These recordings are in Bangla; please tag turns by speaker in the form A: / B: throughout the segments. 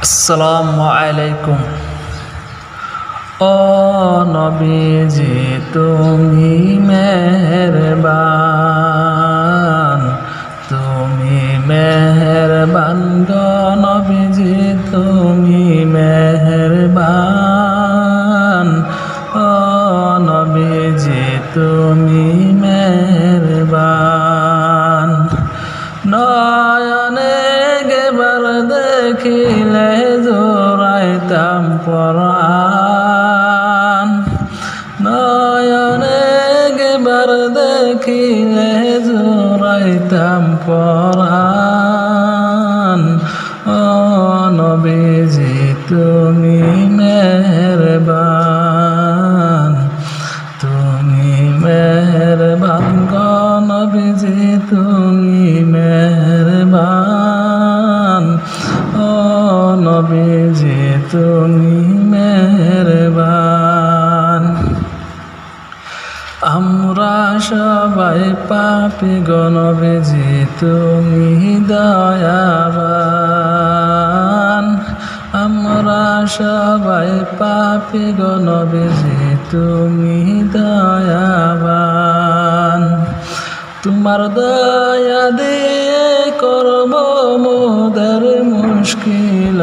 A: আসসালামু আলাইকুম। ও নবীজি তুমি মেহেরবান, তুমি মেহেরবান গো নবীজি তুমি মেহেরবান। ও নবীজি তুমি মেহেরবান। নয়নে গেবার দেখিলে জোড়াইতাম পরাণ, নয়নে গেবার দেখিলে জোড়াইতাম পরাণ। ও নবীজি তুমি মেহেরবান, তুমি মেহেরবান গো নবীজি তুমি মেহেরবান। ও নবীজি তুমি মেহেরবান। আমরা সবাই পাপী গো নবীজি তুমি দয়াবান। আমরা সবাই পাপী গো নবীজি তুমি দয়াবান। তোমার দয়া দিয়ে করব মোদের মুশকিল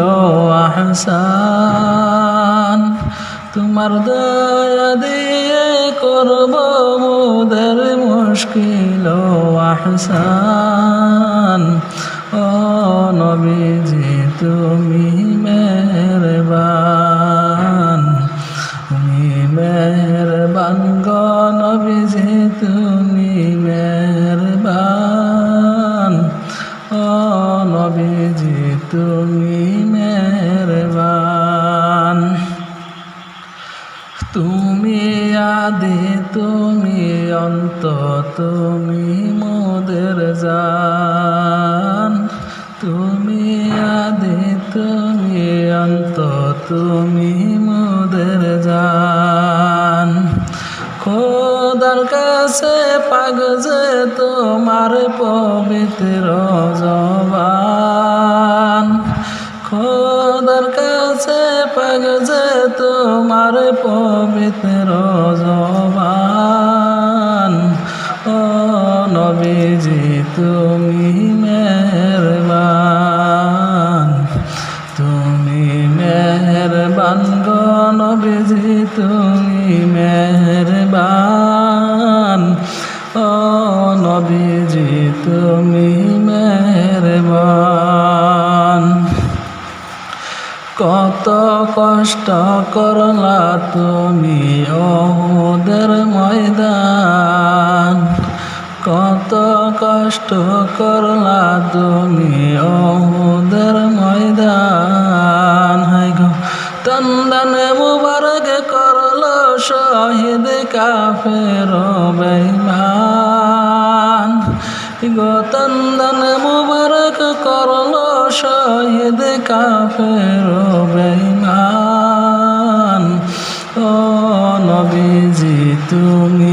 A: আহসান। তোমার দয়া দিয়ে করব মোদের মুশকিল আহসান। ও নবীজি তুমি মেহেরবান, তুমি মেহেরবান গো নবীজি তুমি মেহেরবান। ও নবীজি তুমি মেহেরবান। তুমি আদি তুমি অন্ত তুমি মোদের জান। তুমি আদি তুমি অন্ত তুমি মোদের জান। খোদার কাছে পাগ যে তোমার পবিত্র জবান। খোদার কাছে পাগ যে তোমার পবিত্র জবান। ও নবীজি তুমি মেহেরবান, তুমি মেহেরবান গো নবীজি তুমি মেহেরবান। ও নবীজি তুমি মেহেরবান। কত কষ্ট করলা তুমি ওহুদের ময়দান। কত কষ্ট করলা তুমি ওহুদের ময়দান। হাই গো তন্দানে মুবারক করলো শহীদ কাফের বেঈমান। গো তন্দানে মুবারক করলো শহীদ কাফের বেঈমান। ও নবীজি তুমি